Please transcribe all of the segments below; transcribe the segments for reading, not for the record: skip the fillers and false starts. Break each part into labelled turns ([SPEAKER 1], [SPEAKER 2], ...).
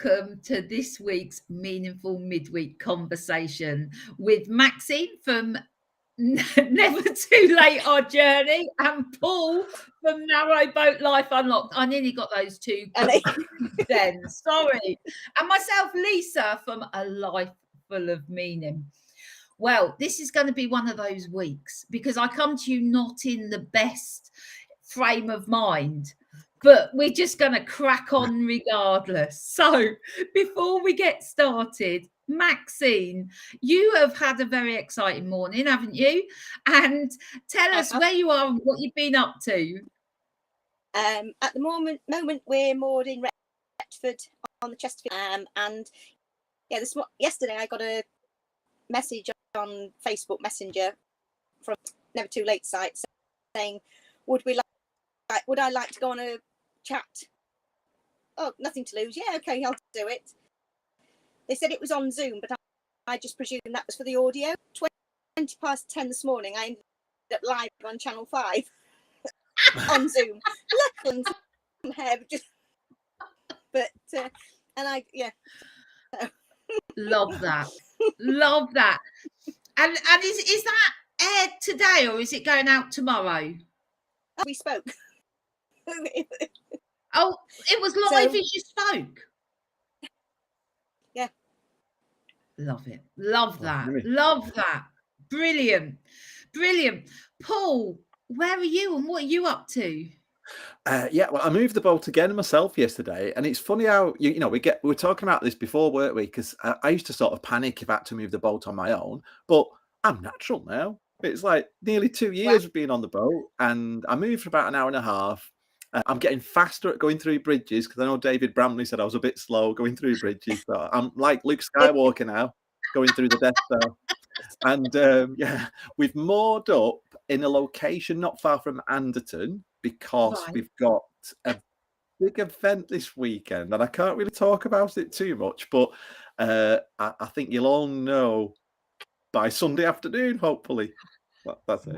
[SPEAKER 1] welcome to this week's meaningful midweek conversation with Maxine from Never Too Late Our Journey and Paul from Narrow Boat Life Unlocked. I nearly got those two then, sorry. And myself, Lisa, from A Life Full of Meaning. Well, this is going to be one of those weeks because I come to you not in the best frame of mind, but we're just going to crack on regardless. So before we get started, Maxine, you have had a very exciting morning, haven't you? And tell us where you are and what you've been up to.
[SPEAKER 2] At the moment we're moored in Retford on the Chesterfield, and yeah, yesterday I got a message on Facebook Messenger from Never Too Late site saying, would I like to go on a chat? Oh, nothing to lose. Yeah, okay, I'll do it. They said it was on Zoom, but I just presumed that was for the audio. 10:20 this morning, I ended up live on Channel 5 on Zoom. Luckily, some hair, but and I, yeah.
[SPEAKER 1] Love that. Love that. And is that aired today or is it going out tomorrow?
[SPEAKER 2] We spoke.
[SPEAKER 1] Oh, it was live as you spoke.
[SPEAKER 2] Yeah.
[SPEAKER 1] Love it. Love that. Love that. Brilliant. Brilliant. Paul, where are you and what are you up to?
[SPEAKER 3] Yeah, well, I moved the boat again myself yesterday, and it's funny how we were talking about this before, weren't we? Because I used to sort of panic if I had to move the boat on my own, but I'm natural now. It's like nearly 2 years of being on the boat, and I moved for about an hour and a half. I'm getting faster at going through bridges because I know David Bramley said I was a bit slow going through bridges, so I'm like Luke Skywalker now, going through the Death Star. And yeah, we've moored up in a location not far from Anderton because we've got a big event this weekend, and I can't really talk about it too much, but I think you'll all know by Sunday afternoon, hopefully. That's it.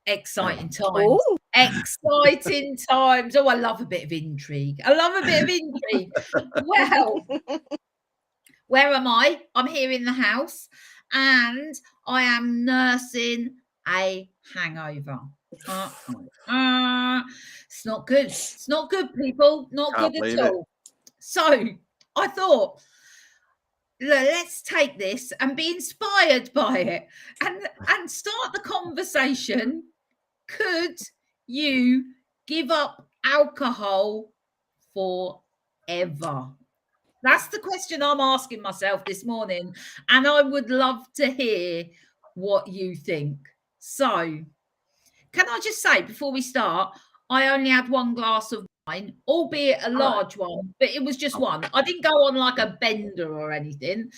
[SPEAKER 1] Exciting times. Ooh. Exciting times. Oh, I love a bit of intrigue. Well, where am I? I'm here in the house and I am nursing a hangover. It's not good. It's not good, people. Not good at all. So I thought, let's take this and be inspired by it and start the conversation. Could you give up alcohol forever? That's the question I'm asking myself this morning, and I would love to hear what you think. So, can I just say before we start, I only had one glass of wine, albeit a large one, but it was just one. I didn't go on like a bender or anything,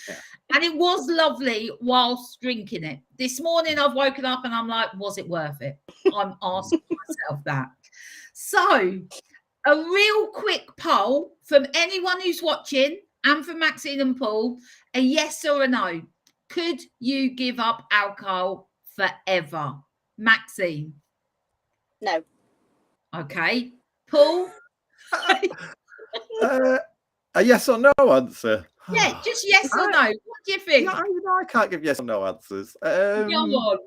[SPEAKER 1] and it was lovely whilst drinking it. This morning I've woken up and I'm like, was it worth it? I'm asking myself that. So, a real quick poll from anyone who's watching and from Maxine and Paul, a yes or a no. Could you give up alcohol forever? Maxine?
[SPEAKER 2] No.
[SPEAKER 1] Okay. Paul?
[SPEAKER 3] A yes or no answer?
[SPEAKER 1] Yeah, just yes or no. What do you think?
[SPEAKER 3] I can't give yes or no answers.
[SPEAKER 1] Come on.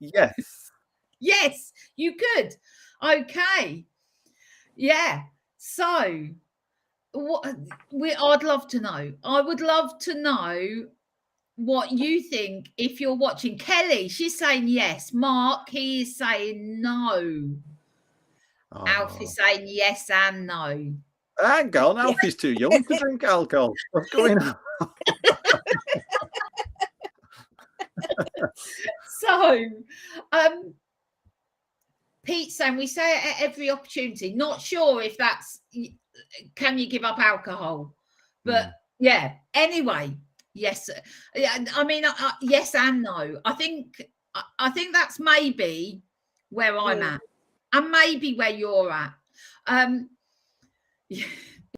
[SPEAKER 3] Yes.
[SPEAKER 1] Yes, you could. Okay. Yeah. So, I'd love to know. I would love to know what you think if you're watching. Kelly, she's saying yes. Mark, he is saying no. Alfie's saying yes and no.
[SPEAKER 3] Hang on, Alfie's too young to drink alcohol. What's going on?
[SPEAKER 1] So, Pete's saying we say it at every opportunity. Not sure if that's, can you give up alcohol? But yeah, anyway, yes. I mean, yes and no. I think that's maybe where I'm at, and maybe where you're at.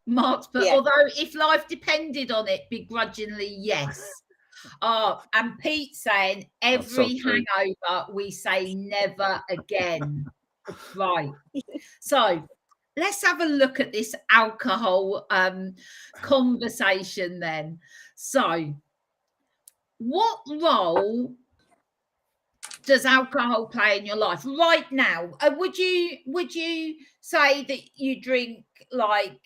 [SPEAKER 1] Mark's, but although if life depended on it, begrudgingly, yes. And Pete saying every hangover we say never again. Right. So let's have a look at this alcohol conversation then. So, what role does alcohol play in your life right now? Would you say that you drink like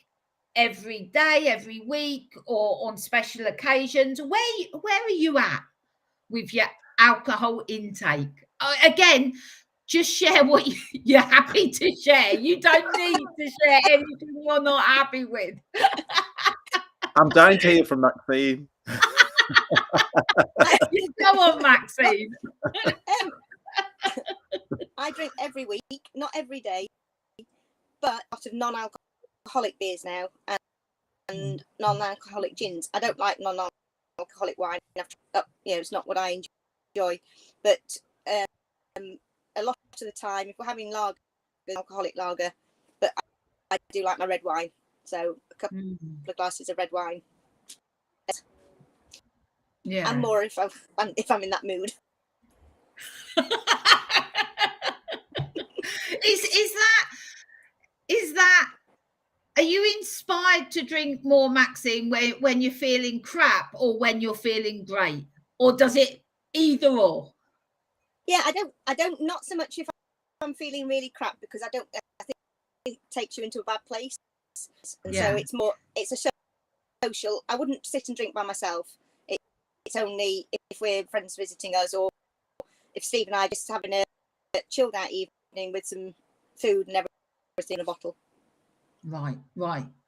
[SPEAKER 1] every day, every week, or on special occasions? Where are you at with your alcohol intake? Again, just share what you're happy to share. You don't need to share anything you're not happy with.
[SPEAKER 3] I'm dying to hear from Maxine.
[SPEAKER 1] Go on, Maxine.
[SPEAKER 2] I drink every week, not every day, but a lot of non-alcoholic beers now and non-alcoholic gins. I don't like non-alcoholic wine. It's not what I enjoy. But a lot of the time, if we're having lager, alcoholic lager, but I do like my red wine. So a couple of glasses of red wine.
[SPEAKER 1] Yeah,
[SPEAKER 2] and more if I'm in that mood.
[SPEAKER 1] Is that are you inspired to drink more, Maxine, when you're feeling crap or when you're feeling great, or does it either or?
[SPEAKER 2] Yeah, I don't not so much if I'm feeling really crap, because I think it takes you into a bad place, and so it's a social. I wouldn't sit and drink by myself. It's only if we're friends visiting us, or if Steve and I are just having a chilled out evening with some food and everything in a bottle.
[SPEAKER 1] Right.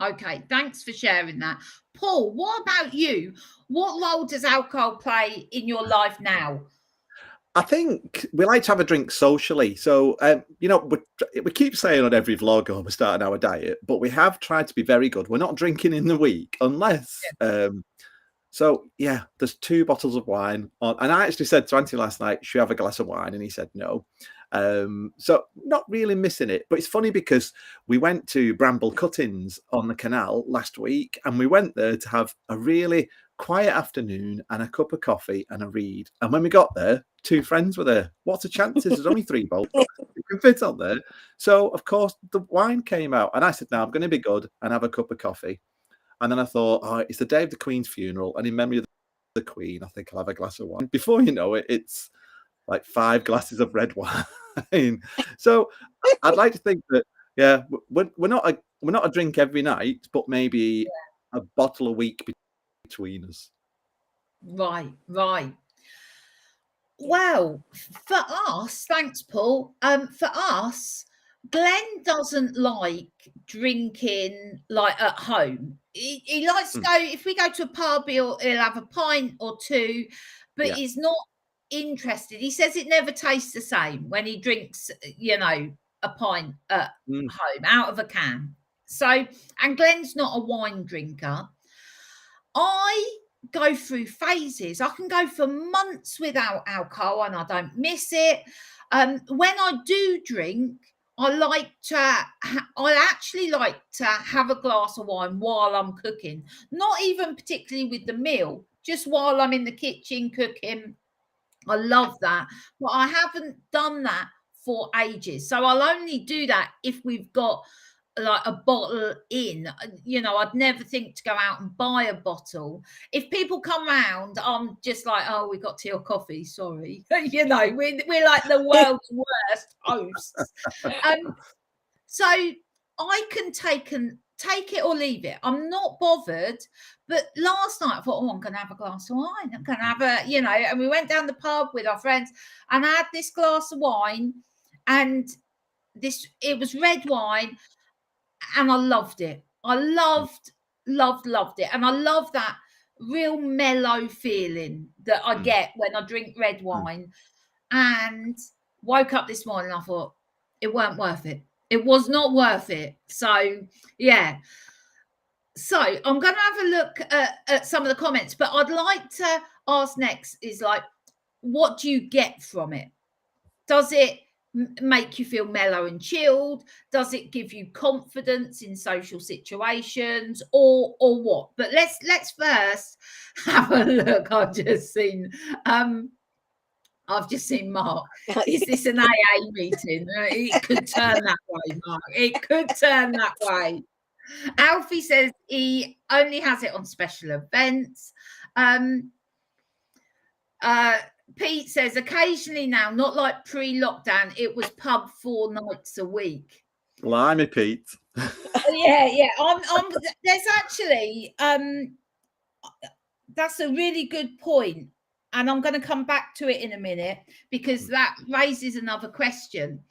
[SPEAKER 1] Okay, thanks for sharing that. Paul, what about you? What role does alcohol play in your life now?
[SPEAKER 3] I think we like to have a drink socially. So, we keep saying on every vlog, we're starting our diet, but we have tried to be very good. We're not drinking in the week unless... So, yeah, there's 2 bottles of wine on. And I actually said to Auntie last night, should we have a glass of wine? And he said no. So not really missing it. But it's funny because we went to Bramble Cuttings on the canal last week, and we went there to have a really quiet afternoon and a cup of coffee and a read. And when we got there, 2 friends were there. What's the chances? There's only 3 bottles. You can fit on there. So, of course, the wine came out. And I said, no, I'm going to be good and have a cup of coffee. And then I thought, it's the day of the Queen's funeral, and in memory of the Queen, I think I'll have a glass of wine. Before you know it, it's like 5 glasses of red wine. So I'd like to think that, we're not a drink every night, but maybe a bottle a week between us.
[SPEAKER 1] Right. Well, for us, thanks, Paul. For us, Glenn doesn't like drinking like at home. He likes to go, if we go to a pub, he'll have a pint or 2, but he's not interested. He says it never tastes the same when he drinks, a pint at home out of a can. So, and Glenn's not a wine drinker. I go through phases. I can go for months without alcohol and I don't miss it. When I do drink, I actually like to have a glass of wine while I'm cooking, not even particularly with the meal, just while I'm in the kitchen cooking. I love that, but I haven't done that for ages. So I'll only do that if we've got like a bottle in. I'd never think to go out and buy a bottle. If people come round, I'm just like, oh, we got tea or coffee, sorry. We're like the world's worst hosts. So I can take it or leave it. I'm not bothered. But last night I thought, I'm going to have a glass of wine. I'm going to have and we went down the pub with our friends and I had this glass of wine, and it was red wine, and I loved it. I loved it. And I love that real mellow feeling that I get when I drink red wine. And woke up this morning and I thought, it weren't worth it. It was not worth it. So, yeah. So I'm going to have a look at some of the comments, but I'd like to ask next is like, what do you get from it? Does it make you feel mellow and chilled? Does it give you confidence in social situations, or what? But let's first have a look. I've just seen I've just seen Mark. Is this an AA meeting? It could turn that way, Mark. It could turn that way. Alfie says he only has it on special events. Pete says occasionally now, not like pre-lockdown, it was pub 4 nights a week.
[SPEAKER 3] Blimey, Pete.
[SPEAKER 1] Yeah. There's actually that's a really good point, and I'm going to come back to it in a minute because that raises another question.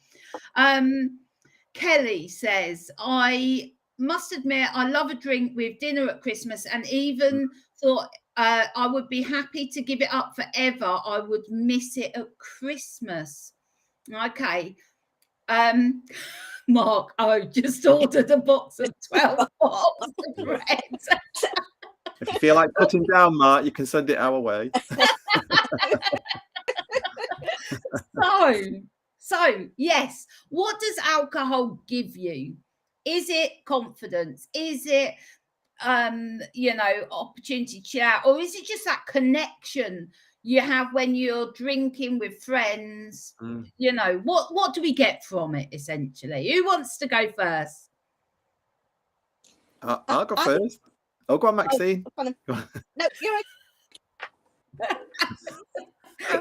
[SPEAKER 1] Kelly says, I must admit I love a drink with dinner at Christmas, and even thought I would be happy to give it up forever. I would miss it at Christmas. Okay. Mark, I just ordered a box of 12 bottles of bread.
[SPEAKER 3] If you feel like cutting down, Mark, you can send it our way.
[SPEAKER 1] So yes, what does alcohol give you? Is it confidence? Is it opportunity to chill out, or is it just that connection you have when you're drinking with friends? What do we get from it essentially? Who wants to go first?
[SPEAKER 3] I'll go first. Oh, go on, Maxine.
[SPEAKER 2] No, you're
[SPEAKER 1] right.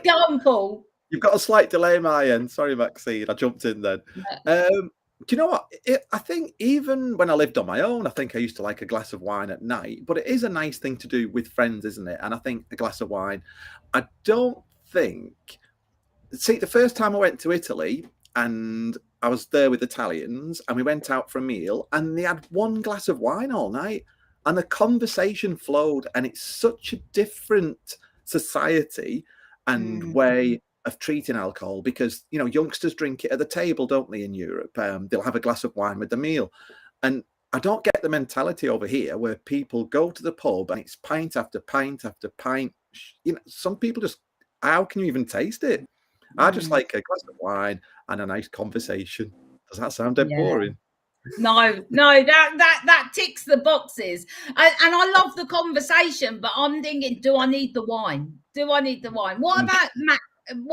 [SPEAKER 1] Go on, Paul.
[SPEAKER 3] You've got a slight delay, my end. Sorry, Maxine. I jumped in then. Do you know what? I think even when I lived on my own, I think I used to like a glass of wine at night. But it is a nice thing to do with friends, isn't it? And I think a glass of wine. I don't think. See, the first time I went to Italy and I was there with Italians and we went out for a meal and they had one glass of wine all night and the conversation flowed, and it's such a different society and way of treating alcohol because, youngsters drink it at the table, don't they, in Europe? They'll have a glass of wine with the meal. And I don't get the mentality over here where people go to the pub and it's pint after pint after pint. Some people just, how can you even taste it? I just like a glass of wine and a nice conversation. Does that sound dead boring?
[SPEAKER 1] No, that ticks the boxes. And I love the conversation, but I'm thinking, do I need the wine? What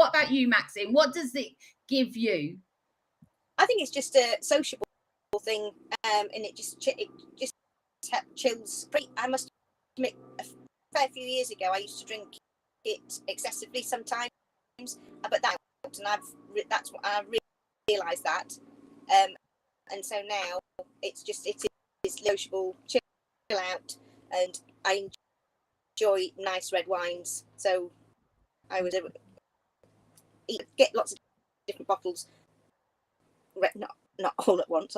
[SPEAKER 1] about you, Maxine? What does it give you?
[SPEAKER 2] I think it's just a sociable thing, and it just chills. I must admit, a fair few years ago, I used to drink it excessively sometimes, but that's what I realised that, and so now it is sociable, chill out, and I enjoy nice red wines. So I would get lots of different bottles, not all at once.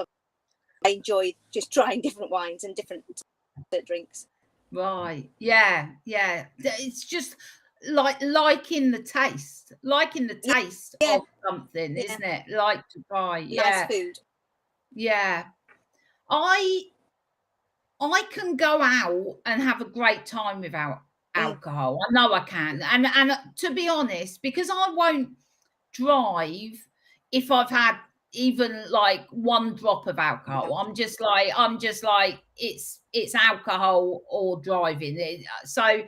[SPEAKER 2] I enjoy just trying different wines and different drinks.
[SPEAKER 1] Right. Yeah. It's just liking the taste of something, isn't it? Like to try.
[SPEAKER 2] Nice food.
[SPEAKER 1] Yeah. I can go out and have a great time without alcohol. I know I can. And to be honest, because I won't drive if I've had even like one drop of alcohol. I'm just like it's alcohol or driving. So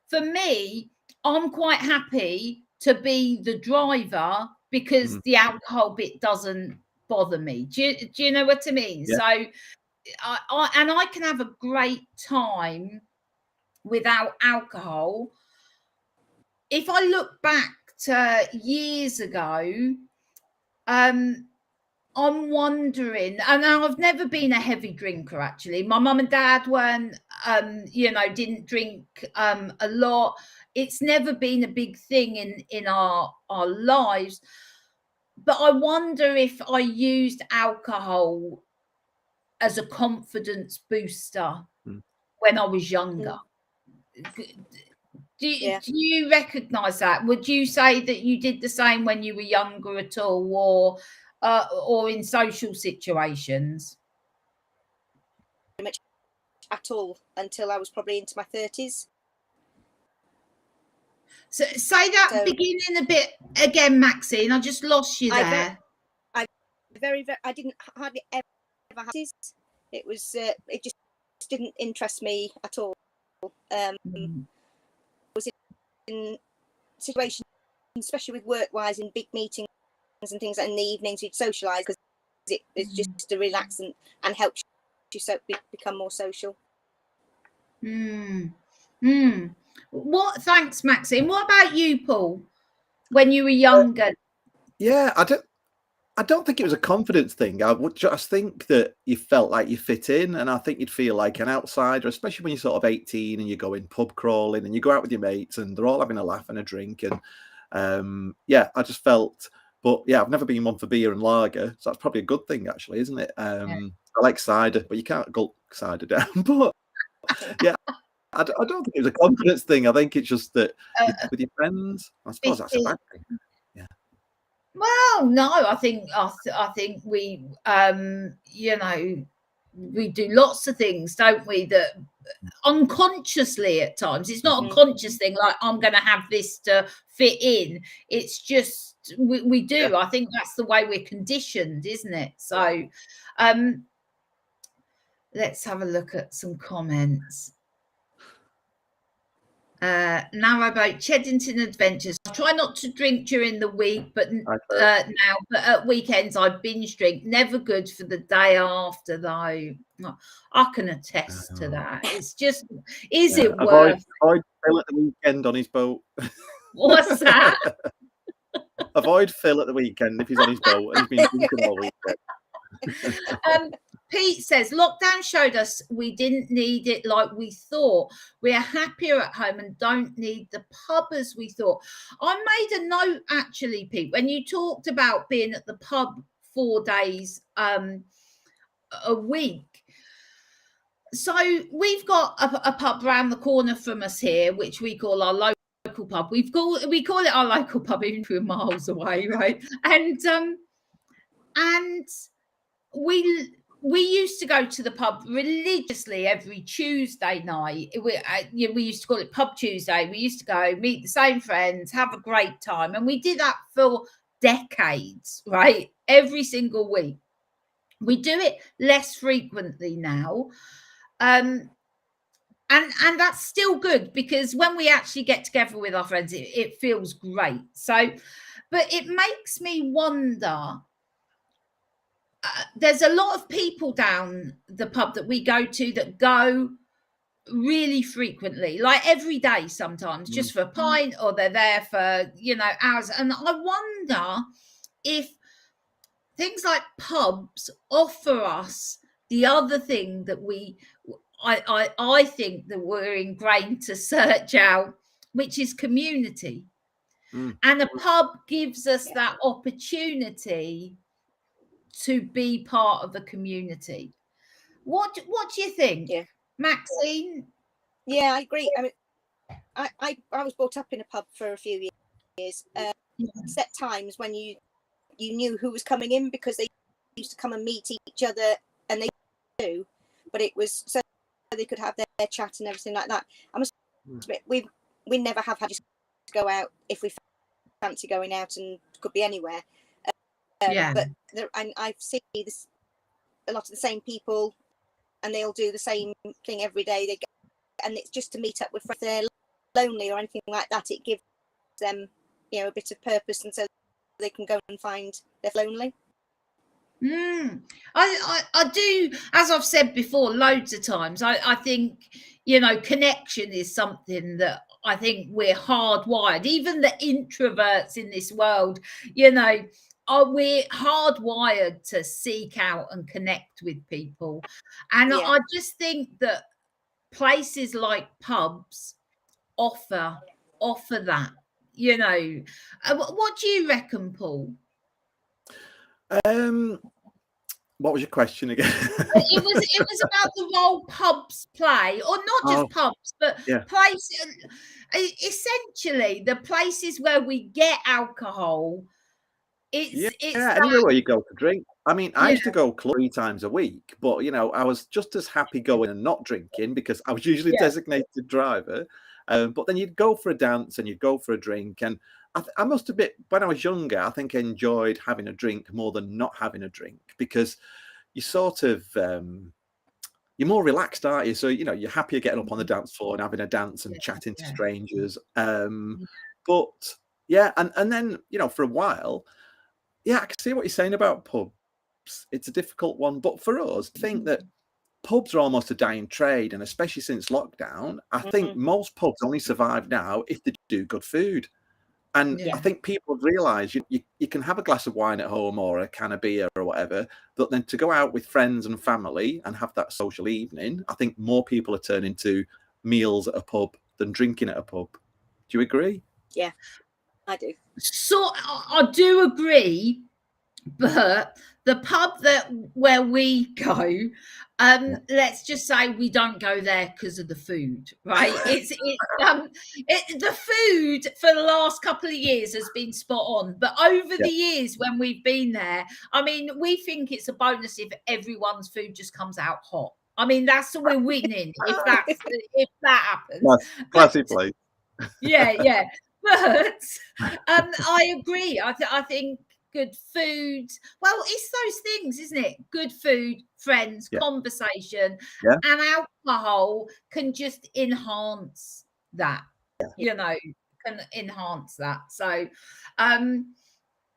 [SPEAKER 1] for me, I'm quite happy to be the driver because the alcohol bit doesn't bother me. Do you know what I mean?
[SPEAKER 3] Yeah.
[SPEAKER 1] So I can have a great time without alcohol. If I look back to years ago, I'm wondering, and I've never been a heavy drinker actually. My mum and dad weren't, didn't drink a lot. It's never been a big thing in our lives. But I wonder if I used alcohol as a confidence booster when I was younger. Do you recognise that? Would you say that you did the same when you were younger at all, or in social situations?
[SPEAKER 2] Pretty much at all until I was probably into my 30s.
[SPEAKER 1] So say that beginning a bit again, Maxine. I just lost you there.
[SPEAKER 2] I didn't hardly ever have this. It was it just didn't interest me at all. I was in situations especially with work-wise and big meetings and things like in the evenings, you'd socialise because it's just to relax and help you become more social.
[SPEAKER 1] Thanks, Maxine. What about you, Paul? When you were younger?
[SPEAKER 3] Yeah, I don't think it was a confidence thing. I would just think that you felt like you fit in, and I think you'd feel like an outsider, especially when you're sort of 18 and you're going pub crawling and you go out with your mates and they're all having a laugh and a drink. And I just felt, but yeah, I've never been one for beer and lager, so that's probably a good thing, actually, isn't it? I like cider, but you can't gulp cider down. But yeah, I don't think it was a confidence thing. I think it's just that with your friends, I suppose that's a bad thing.
[SPEAKER 1] Well, no, I think we, we do lots of things, don't we? That unconsciously at times. It's not a conscious thing. Like I'm going to have this to fit in. It's just we do. Yeah. I think that's the way we're conditioned, isn't it? So, let's have a look at some comments. Narrowboat Cheddington Adventures. I try not to drink during the week, but now, but at weekends I binge drink. Never good for the day after, though. I can attest to that. It's just, it worth?
[SPEAKER 3] Avoid Phil at the weekend on his boat.
[SPEAKER 1] What's that?
[SPEAKER 3] Avoid Phil at the weekend if he's on his boat and he's been drinking all weekend.
[SPEAKER 1] Pete says, lockdown showed us we didn't need it like we thought. We are happier at home and don't need the pub as we thought. I made a note, actually, Pete, when you talked about being at the pub 4 days a week. So we've got a pub around the corner from us here, which we call our local pub. We call it our local pub, even if we're miles away, right? And we used to go to the pub religiously every Tuesday night. We used to call it Pub Tuesday. We used to go meet the same friends, have a great time. And we did that for decades, right? Every single week. We do it less frequently now. And that's still good because when we actually get together with our friends, it feels great. So, but it makes me wonder, there's a lot of people down the pub that we go to that go really frequently, like every day sometimes, just for a pint, or they're there for, hours. And I wonder if things like pubs offer us the other thing that I think that we're ingrained to search out, which is community. And a pub gives us that opportunity to be part of a community. What do you think, Maxine?
[SPEAKER 2] Yeah, I agree. I mean, I was brought up in a pub for a few years. Set times when you knew who was coming in because they used to come and meet each other, and they do. But it was so they could have their chat and everything like that. I must admit, we never have had to go out if we fancy going out, and could be anywhere. But I've seen a lot of the same people, and they'll do the same thing every day. And it's just to meet up with friends. If they're lonely or anything like that, it gives them, a bit of purpose, and so they can go and find they're lonely.
[SPEAKER 1] I do, as I've said before, loads of times. I think connection is something that I think we're hardwired. Even the introverts in this world, we're hardwired to seek out and connect with people. And I just think that places like pubs offer that. What do you reckon, Paul?
[SPEAKER 3] What was your question again?
[SPEAKER 1] It was about the role pubs play, or not just pubs, but places. Essentially, the places where we get alcohol. It's
[SPEAKER 3] anywhere where you go to drink. I mean, I used to go 3 times a week, but I was just as happy going and not drinking because I was usually designated driver. But then you'd go for a dance and you'd go for a drink, and I must admit, when I was younger, I think I enjoyed having a drink more than not having a drink because you sort of you're more relaxed, aren't you? So you're happier getting up on the dance floor and having a dance and chatting to strangers. But Yeah, and then, you know, for a while, yeah, I can see what you're saying about pubs. It's a difficult one, but for us, I think that pubs are almost a dying trade, and especially since lockdown, I think most pubs only survive now if they do good food. And
[SPEAKER 1] Yeah.
[SPEAKER 3] I think people realise you can have a glass of wine at home or a can of beer or whatever, but then to go out with friends and family and have that social evening, I think more people are turning to meals at a pub than drinking at a pub. Do you agree?
[SPEAKER 2] Yeah, I do.
[SPEAKER 1] So I do agree, but the pub where we go, let's just say we don't go there because of the food, right? The food for the last couple of years has been spot on, but over the years when we've been there, I mean, we think it's a bonus if everyone's food just comes out hot. I mean, we're winning if that happens.
[SPEAKER 3] Classy place.
[SPEAKER 1] Yeah. But I agree. I think good food. Well, it's those things, isn't it? Good food, friends, conversation, and alcohol can just enhance that. You know, can enhance that. So,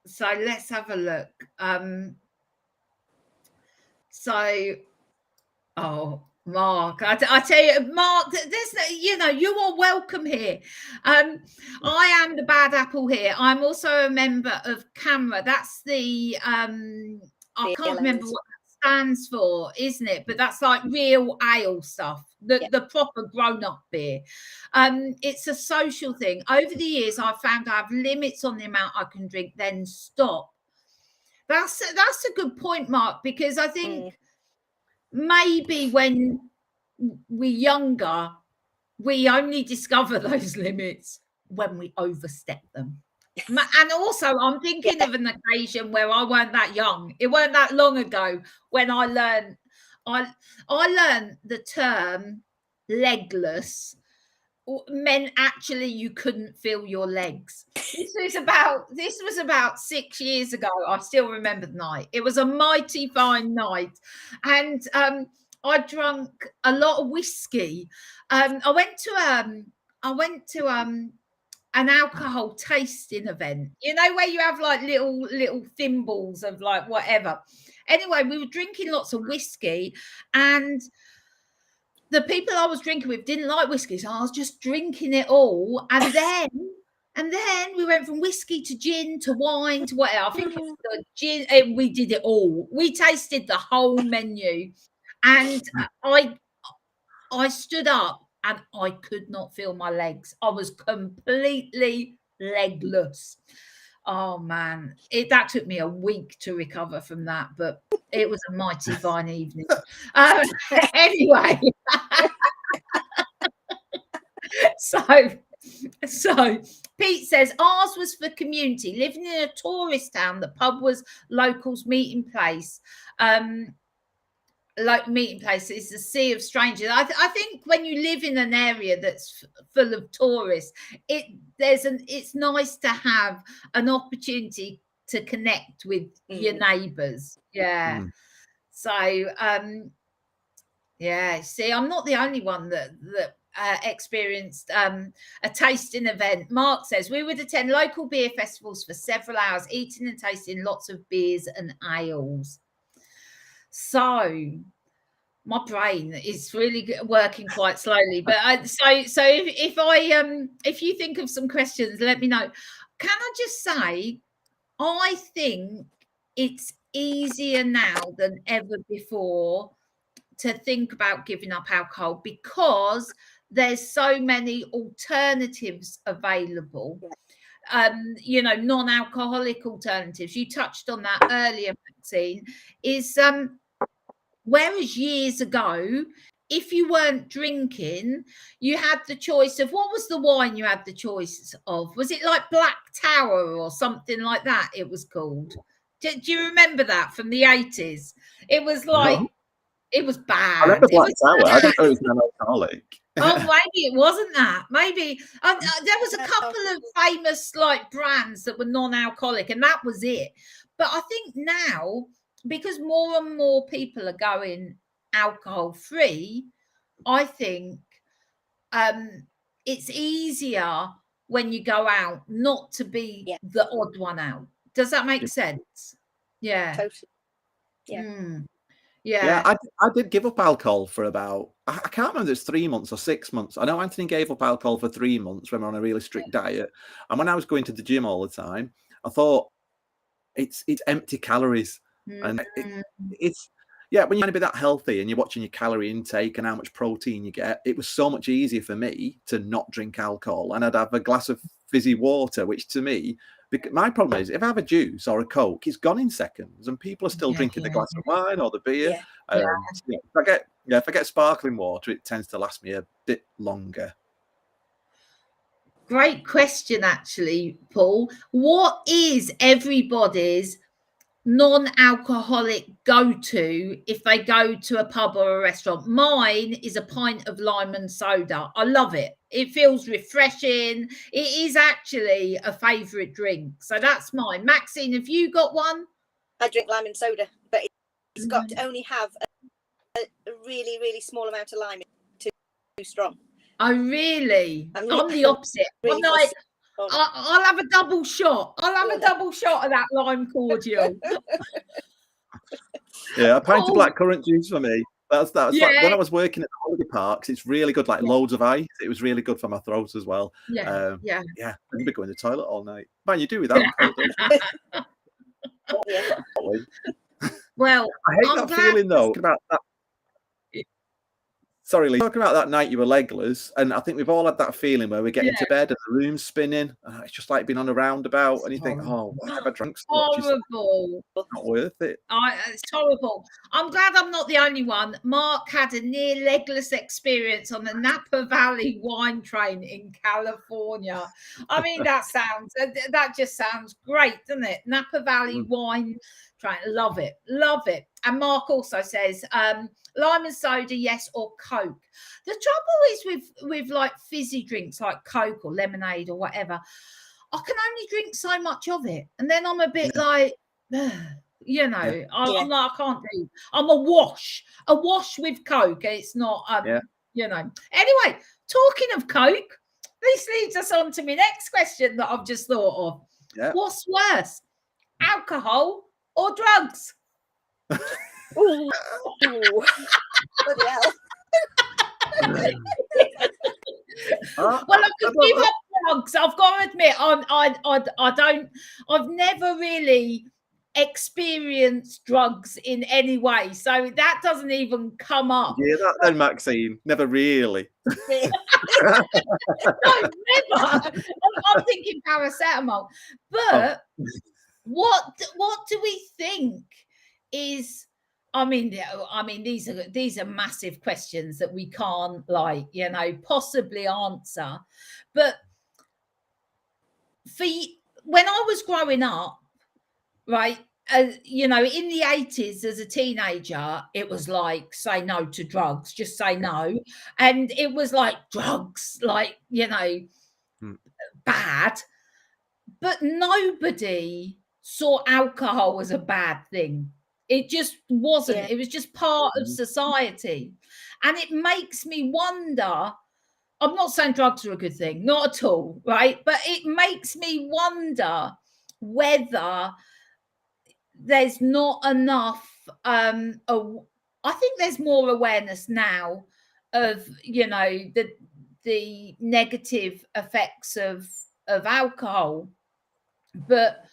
[SPEAKER 1] so let's have a look. Oh, Mark, I tell you, Mark, you are welcome here. I am the bad apple here. I'm also a member of CAMRA. That's the I can't remember what that stands for, isn't it? But that's like real ale stuff, the proper grown-up beer. It's a social thing. Over the years, I've found I have limits on the amount I can drink, then stop. That's a good point, Mark, because I think maybe when we're younger, we only discover those limits when we overstep them. And also, I'm thinking of an occasion where I weren't that young. It weren't that long ago when I learned the term legless meant actually you couldn't feel your legs. This was about 6 years ago. I still remember the night. It was a mighty fine night, and I drank a lot of whiskey. I went to an alcohol tasting event, you know, where you have like little thimbles of like whatever. Anyway, we were drinking lots of whiskey, and the people I was drinking with didn't like whiskey, so I was just drinking it all. And then we went from whiskey to gin to wine to whatever. I think it was the gin. We did it all. We tasted the whole menu, and I stood up and I could not feel my legs. I was completely legless. Oh man, that took me a week to recover from that, but it was a mighty fine evening. Anyway, so Pete says ours was for community. Living in a tourist town, the pub was locals' meeting place. Like meeting places, a sea of strangers. I think when you live in an area that's full of tourists, it's nice to have an opportunity to connect with your neighbours. Yeah. So see, I'm not the only one that experienced a tasting event. Mark says we would attend local beer festivals for several hours, eating and tasting lots of beers and ales. So my brain is really working quite slowly, but if you think of some questions, let me know. Can I just say, I think it's easier now than ever before to think about giving up alcohol because there's so many alternatives available. Non-alcoholic alternatives. You touched on that earlier, Maxine. Whereas years ago, if you weren't drinking, you had the choice of what was the wine you had the choice of? Was it like Black Tower or something like that? It was called. Do you remember that from the 80s? It was like it was bad.
[SPEAKER 3] I remember Black Tower. I don't know it was non-alcoholic.
[SPEAKER 1] Oh, maybe it wasn't that. Maybe there was a couple of famous like brands that were non-alcoholic, and that was it. But I think now, because more and more people are going alcohol free, I think it's easier when you go out, not to be the odd one out. Does that make sense? Yeah.
[SPEAKER 2] Totally. Yeah.
[SPEAKER 1] Yeah.
[SPEAKER 3] I did give up alcohol for about, I can't remember if it's 3 months or 6 months. I know Anthony gave up alcohol for 3 months when we we're on a really strict diet. And when I was going to the gym all the time, I thought it's empty calories. And it's, when you're going to be that healthy and you're watching your calorie intake and how much protein you get, it was so much easier for me to not drink alcohol. And I'd have a glass of fizzy water, which to me, my problem is if I have a juice or a Coke, it's gone in seconds, and people are still drinking the glass of wine or the beer. If I get sparkling water, it tends to last me a bit longer.
[SPEAKER 1] Great question, actually, Paul. What is everybody's non-alcoholic go-to if they go to a pub or a restaurant? Mine is a pint of lime and soda. I love it. It feels refreshing. It is actually a favorite drink, so that's mine. Maxine, have you got one?
[SPEAKER 2] I drink lime and soda, but it's got to only have a really, really small amount of lime. Too strong.
[SPEAKER 1] Oh, really? I'm the opposite. Really I'm like, I'll have a double shot. I'll have a double shot of that lime cordial.
[SPEAKER 3] A pint of blackcurrant juice for me. That's like when I was working at the holiday parks. It's really good, like loads of ice. It was really good for my throat as well.
[SPEAKER 1] Yeah.
[SPEAKER 3] I'd be going to the toilet all night. Man, you do with alcohol, don't you?
[SPEAKER 1] Well,
[SPEAKER 3] I hate that feeling though. About that. Sorry, Lee. Talking about that night you were legless, and I think we've all had that feeling where we get into bed and the room's spinning, and it's just like being on a roundabout, and you think, "Oh, why have I drunk so much?
[SPEAKER 1] Horrible.
[SPEAKER 3] It's not worth it."
[SPEAKER 1] It's horrible. I'm glad I'm not the only one. Mark had a near legless experience on the Napa Valley wine train in California. I mean, that just sounds great, doesn't it? Napa Valley wine train, love it. And Mark also says, lime and soda, yes, or Coke. The trouble is with like fizzy drinks like Coke or lemonade or whatever, I can only drink so much of it, and then I'm a bit like, I'm like, I can't do. I'm a wash with Coke. It's not, Anyway, talking of Coke, this leads us on to my next question that I've just thought of.
[SPEAKER 3] Yeah.
[SPEAKER 1] What's worse, alcohol or drugs?
[SPEAKER 2] Ooh. Bloody hell.
[SPEAKER 1] Well, I could give up drugs. I've got to admit, I've never really experienced drugs in any way, so that doesn't even come up.
[SPEAKER 3] Yeah, that then, Maxine, never really.
[SPEAKER 1] No, never. I'm thinking paracetamol, but what do we think is? I mean, these are massive questions that we can't possibly answer. But when I was growing up, right, in the 80s as a teenager, it was like, say no to drugs, just say no. And it was like drugs, like, bad. But nobody saw alcohol as a bad thing. It just wasn't. Yeah. It was just part of society. And it makes me wonder, I'm not saying drugs are a good thing, not at all, right? But it makes me wonder whether there's not enough, I think there's more awareness now of, the negative effects of alcohol. But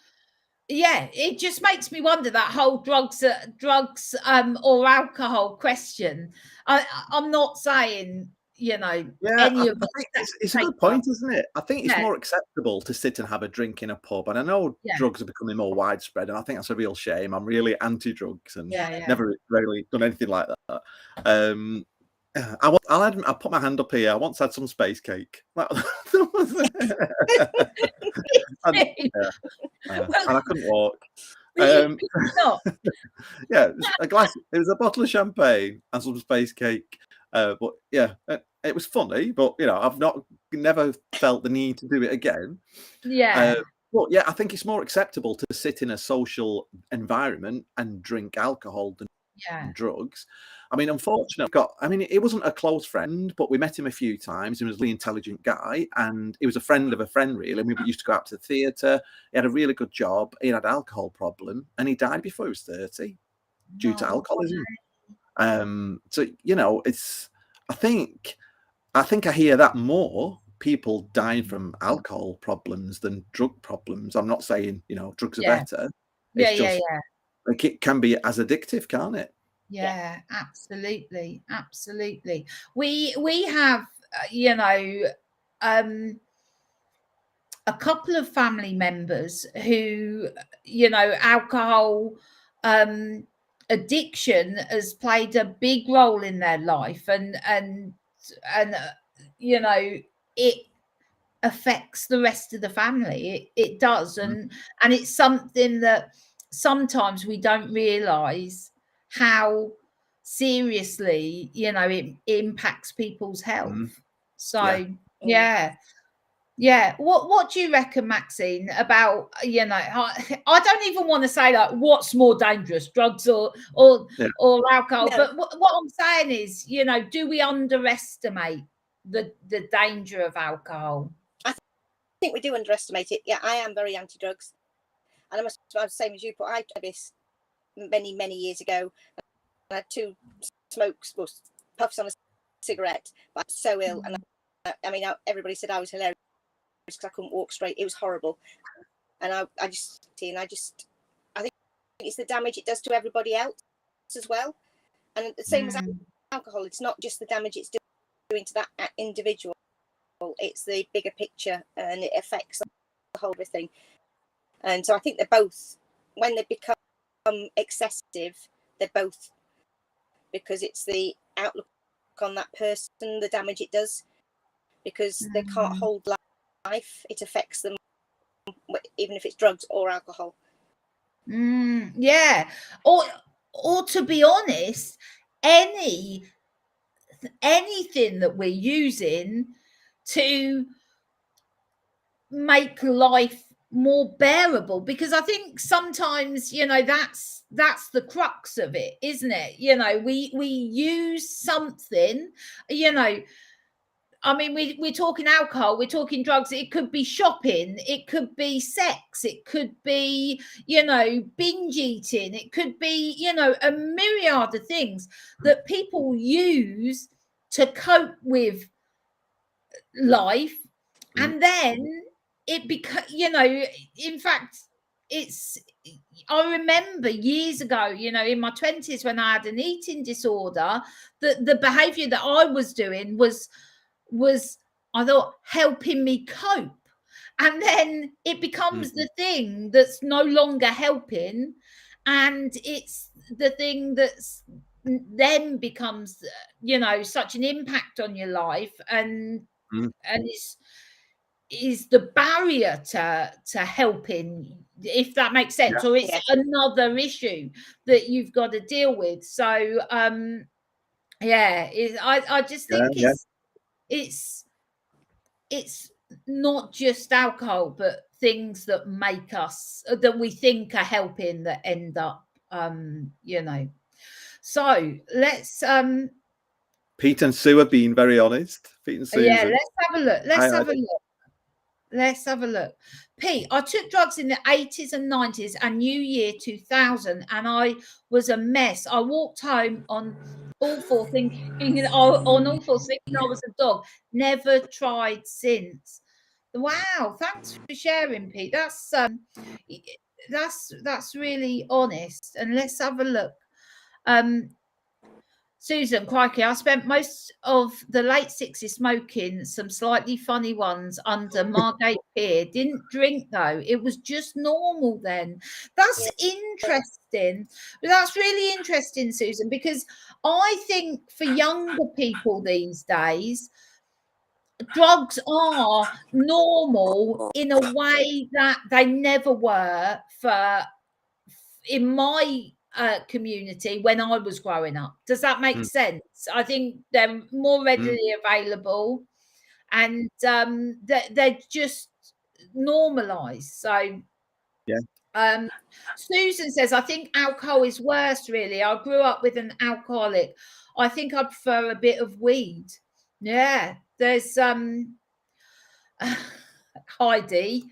[SPEAKER 1] yeah, it just makes me wonder, that whole drugs or alcohol question. I'm not saying, any of
[SPEAKER 3] it's a good point, isn't it? I think it's more acceptable to sit and have a drink in a pub, and I know drugs are becoming more widespread, and I think that's a real shame. I'm really anti-drugs and never really done anything like that. I'll put my hand up here. I once had some space cake. And I couldn't walk. A glass. It was a bottle of champagne and some space cake. But it was funny. But I've never felt the need to do it again. But I think it's more acceptable to sit in a social environment and drink alcohol than drugs. I mean, unfortunately, it wasn't a close friend, but we met him a few times. He was a really intelligent guy, and he was a friend of a friend, really. And we used to go out to the theatre. He had a really good job. He had an alcohol problem, and he died before he was 30 due to alcoholism. So, you know, I think I hear that more people dying from alcohol problems than drug problems. I'm not saying, you know, drugs are better. It's like, it can be as addictive, can't it?
[SPEAKER 1] Yeah, absolutely. We have, you know, a couple of family members who, you know, alcohol addiction has played a big role in their life, and you know, it affects the rest of the family. It does, and it's something that sometimes we don't realize how seriously, you know, it impacts people's health. So yeah. What do you reckon, Maxine, about, you know, I don't even want to say like what's more dangerous, drugs or alcohol, but what I'm saying is, you know, do we underestimate the danger of alcohol?
[SPEAKER 2] I think we do underestimate it. Yeah, I am very anti-drugs, and I was the same as you. But I tried this many years ago. I had 2 puffs on a cigarette, but I was so ill, and I mean, everybody said I was hilarious because I couldn't walk straight. It was horrible, and I think it's the damage it does to everybody else as well. And the same as alcohol, it's not just the damage it's doing to that individual, it's the bigger picture, and it affects the whole thing. And so I think they're both, when they become excessive, they're both, because it's the outlook on that person, the damage it does, because they can't hold life. It affects them, even if it's drugs or alcohol.
[SPEAKER 1] Yeah, or to be honest, anything that we're using to make life more bearable, because I think sometimes, you know, that's the crux of it, isn't it? You know, we use something, you know, I mean, we're talking alcohol, we're talking drugs. It could be shopping, it could be sex, it could be, you know, binge eating, it could be, you know, a myriad of things that people use to cope with life. And then it becomes, you know, in fact, I remember years ago, you know, in my 20s, when I had an eating disorder, the behavior that I was doing was I thought helping me cope, and then it becomes the thing that's no longer helping, and it's the thing that's then becomes, you know, such an impact on your life, and is the barrier to helping, if that makes sense, or it's another issue that you've got to deal with. So I just think it's not just alcohol, but things that make us, that we think are helping, that end up, you know. So let's
[SPEAKER 3] Pete and Sue are being very honest. Pete and Susan.
[SPEAKER 1] Yeah, let's have a look. Let's have a look. Pete, I took drugs in the 80s and 90s and New Year 2000, and I was a mess. I walked home on all fours thinking I was a dog. Never tried since. Wow, thanks for sharing, Pete. That's really honest. And let's have a look. Susan, crikey, I spent most of the late 60s smoking some slightly funny ones under Margate Pier. Didn't drink, though. It was just normal then. That's interesting. That's really interesting, Susan, because I think for younger people these days, drugs are normal in a way that they never were in my community when I was growing up. Does that make sense? I think they're more readily available, and they're just normalized. So Susan says, I think alcohol is worse, really. I grew up with an alcoholic. I think I prefer a bit of weed. Yeah, there's Heidi,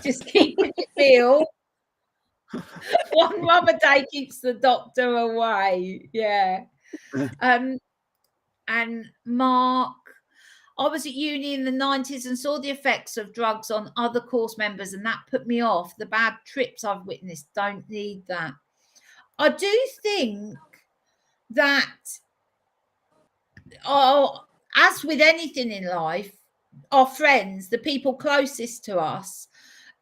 [SPEAKER 1] just keep it feel. One rum a day keeps the doctor away. Yeah. And Mark, I was at uni in the 90s and saw the effects of drugs on other course members, and that put me off. The bad trips I've witnessed don't need that. I do think that, as with anything in life, our friends, the people closest to us,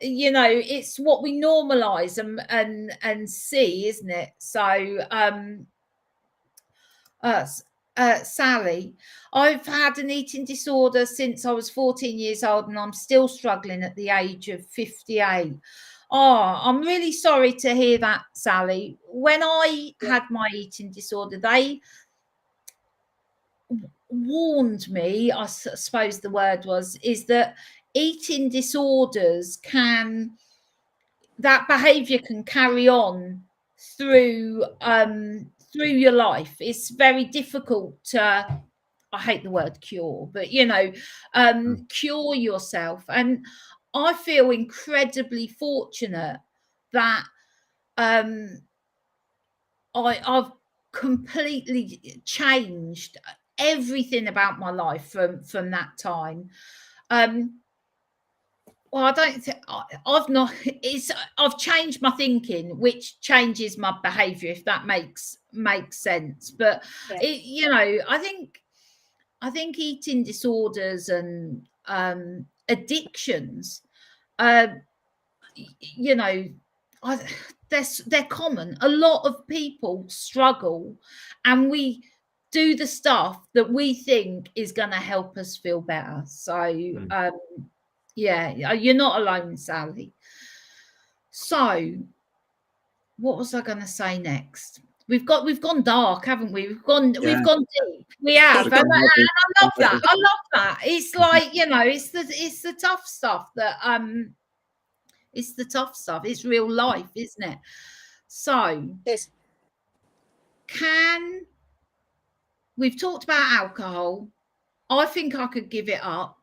[SPEAKER 1] you know, it's what we normalize and see, isn't it? So Sally, I've had an eating disorder since I was 14 years old, and I'm still struggling at the age of 58. Oh, I'm really sorry to hear that, Sally. When I had my eating disorder, they warned me, I suppose the word was, is that eating disorders that behavior can carry on through your life. It's very difficult to, I hate the word cure, but you know, cure yourself. And I feel incredibly fortunate that I've completely changed everything about my life from that time. Well, I don't think I've changed my thinking, which changes my behavior, if that makes sense. But you know, I think eating disorders and addictions, you know, they're common. A lot of people struggle, and we do the stuff that we think is going to help us feel better. So yeah, you're not alone, Sally. So what was I going to say next? We've gone dark, haven't we? We've gone deep. We have, and I love that. I love that. It's like, you know, it's the tough stuff that it's the tough stuff. It's real life, isn't it? So we've talked about alcohol. I think I could give it up.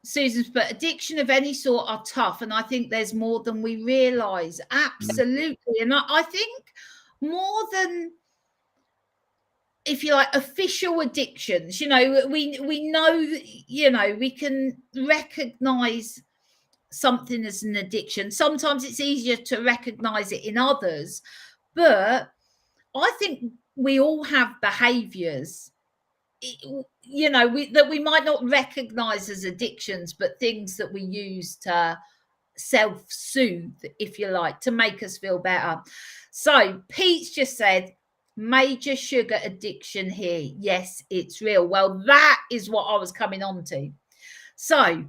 [SPEAKER 1] Susan's put, addiction of any sort are tough, and I think there's more than we realise. Absolutely. And I think more than, if you like, official addictions, you know, we know, you know, we can recognise something as an addiction. Sometimes it's easier to recognise it in others, but I think we all have behaviours, you know, that we might not recognize as addictions, but things that we use to self-soothe, if you like, to make us feel better. So Pete's just said, major sugar addiction here. Yes, it's real. Well, that is what I was coming on to. So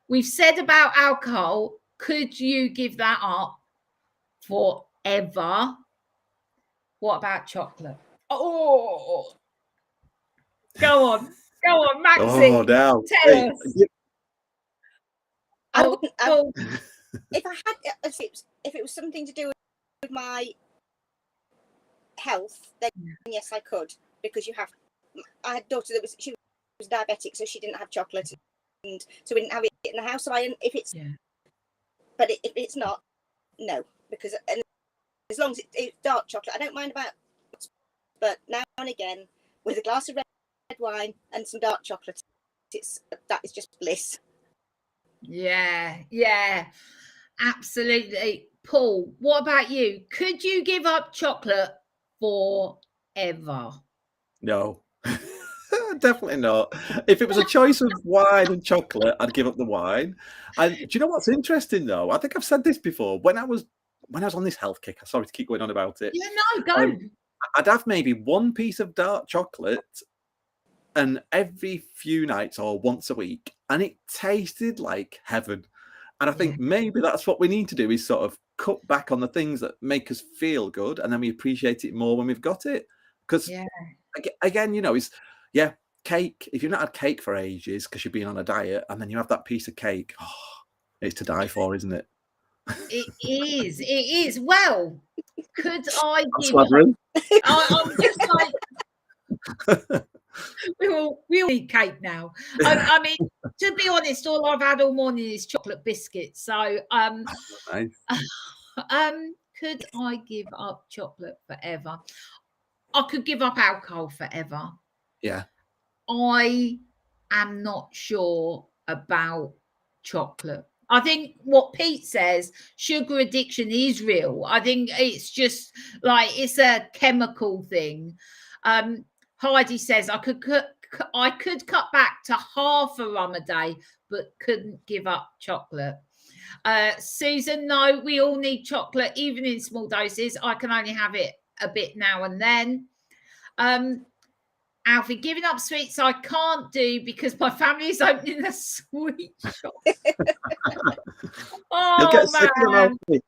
[SPEAKER 1] we've said about alcohol. Could you give that up forever? What about chocolate? Oh, go on, Maxine.
[SPEAKER 3] Oh, now
[SPEAKER 1] tell us.
[SPEAKER 2] I wouldn't. If I had, if it was something to do with my health, then yes, I could, because I had a daughter that she was diabetic, so she didn't have chocolate, and so we didn't have it in the house. So but if it's not, no, because as long as it's dark chocolate, I don't mind about. But now and again, with a glass of red wine and some dark chocolate, that is just bliss.
[SPEAKER 1] Yeah, absolutely. Paul, what about you? Could you give up chocolate forever?
[SPEAKER 3] No. Definitely not. If it was a choice of wine and chocolate, I'd give up the wine. And do you know what's interesting though? I think I've said this before. When I was on this health kick, sorry to keep going on about it.
[SPEAKER 1] Yeah, no, go.
[SPEAKER 3] I'd have maybe one piece of dark chocolate, and every few nights or once a week, and it tasted like heaven. And I think maybe that's what we need to do, is sort of cut back on the things that make us feel good, and then we appreciate it more when we've got it. Because again, you know, cake. If you've not had cake for ages because you've been on a diet, and then you have that piece of cake, it's to die for, isn't it?
[SPEAKER 1] It is. Well, Could I give
[SPEAKER 3] Slavering.
[SPEAKER 1] I'm just like we all eat cake now. I mean, to be honest, all I've had all morning is chocolate biscuits. So
[SPEAKER 3] Nice.
[SPEAKER 1] could I give up chocolate forever? I could give up alcohol forever.
[SPEAKER 3] Yeah.
[SPEAKER 1] I am not sure about chocolate. I think what Pete says, sugar addiction is real. I think it's just like it's a chemical thing. Heidi says I could cut back to half a rum a day, but couldn't give up chocolate. Susan, no, we all need chocolate, even in small doses. I can only have it a bit now and then. Alfie, giving up sweets I can't do because my family is opening a sweet shop.
[SPEAKER 3] You'll get sick of them, Alfie.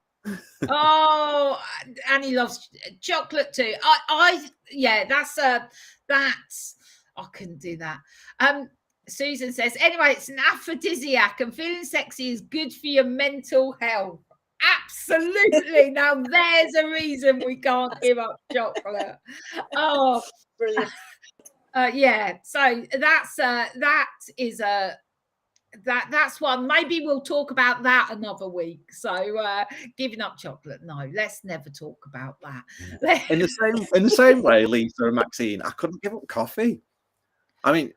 [SPEAKER 1] Oh, and he loves chocolate too. That's I couldn't do that. Susan says, anyway, it's an aphrodisiac and feeling sexy is good for your mental health. Absolutely. Now there's a reason we can't give up chocolate. Oh,
[SPEAKER 2] Brilliant.
[SPEAKER 1] Yeah. So that's one. Maybe we'll talk about that another week. So giving up chocolate, no, let's never talk about that.
[SPEAKER 3] In the same way, Lisa and Maxine, I couldn't give up coffee. I mean,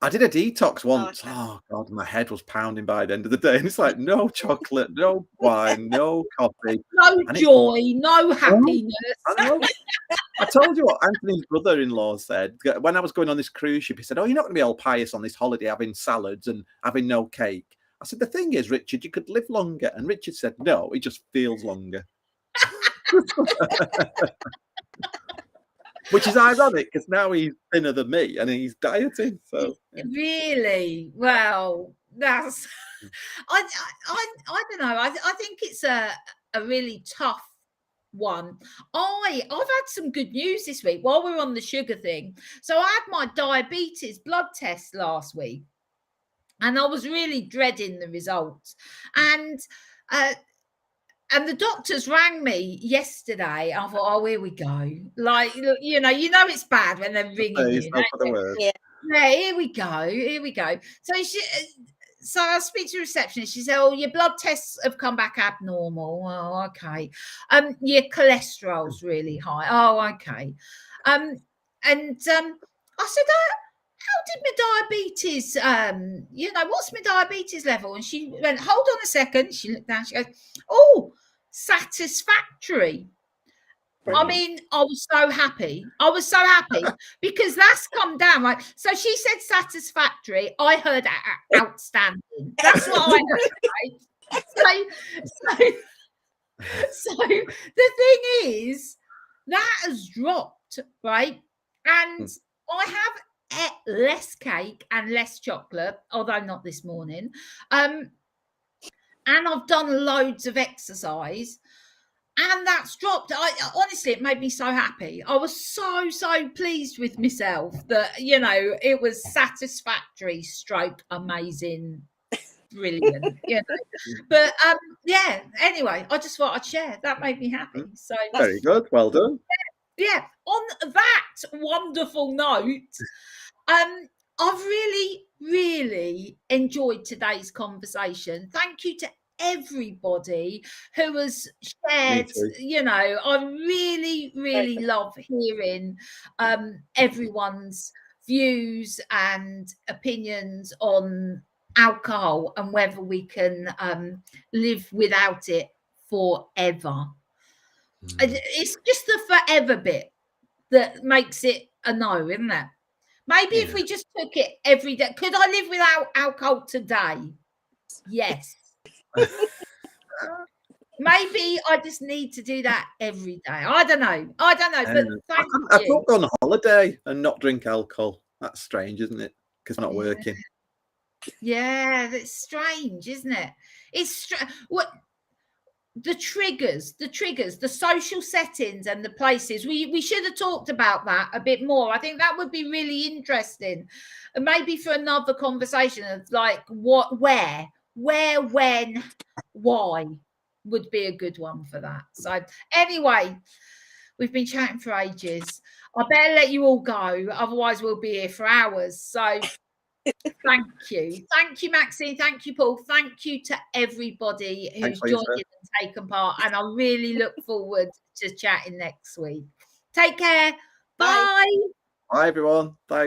[SPEAKER 3] I did a detox once. Oh God, my head was pounding by the end of the day. And it's like, no chocolate, no wine, no coffee.
[SPEAKER 1] No joy, no happiness.
[SPEAKER 3] I told you what Anthony's brother-in-law said. When I was going on this cruise ship, he said, oh, you're not going to be all pious on this holiday having salads and having no cake. I said, the thing is, Richard, you could live longer. And Richard said, no, it just feels longer. Which is ironic because now he's thinner than me and he's dieting. So yeah.
[SPEAKER 1] Really, well, that's I don't know. I think it's a really tough one. I've had some good news this week while we're on the sugar thing. So I had my diabetes blood test last week, and I was really dreading the results. And the doctors rang me yesterday. I thought, oh, here we go. Like, you know it's bad when they're ringing you. Yeah, here we go. So I speak to the receptionist. She said, oh, your blood tests have come back abnormal. Oh, okay. Your cholesterol's really high. Oh, okay. I said, how did my diabetes, what's my diabetes level? And she went, hold on a second. She looked down, she goes, oh, satisfactory. Brilliant. I mean, I was so happy because that's come down, right? So she said satisfactory. I heard outstanding. That's what I heard, right? So the thing is, that has dropped, right? And I have less cake and less chocolate, although not this morning. And I've done loads of exercise, and that's dropped. Honestly, it made me so happy. I was so pleased with myself that, it was satisfactory stroke amazing, brilliant, But anyway, I just thought I'd share. That made me happy. So
[SPEAKER 3] very good. Well done.
[SPEAKER 1] Yeah. On that wonderful note, I've really enjoyed today's conversation. Thank you to everybody who has shared. I really love hearing everyone's views and opinions on alcohol and whether we can live without it forever. It's just the forever bit that makes it a no, isn't it? Maybe if we just took it every day. Could I live without alcohol today? Yes. Maybe I just need to do that every day. I don't know. But thank you.
[SPEAKER 3] I could go on a holiday and not drink alcohol. That's strange, isn't it? Because I'm not working.
[SPEAKER 1] Yeah, that's strange, isn't it? It's what the triggers, the social settings and the places. We should have talked about that a bit more. I think that would be really interesting. And maybe for another conversation of like what, where, when, why. would be a good one for that. So anyway, we've been chatting for ages. I better let you all go, otherwise we'll be here for hours. So thank you, Maxine. Thank you, Paul. Thank you to everybody who's joined in and taken part. And I really look forward to chatting next week. Take care. Bye.
[SPEAKER 3] Bye, everyone. Bye.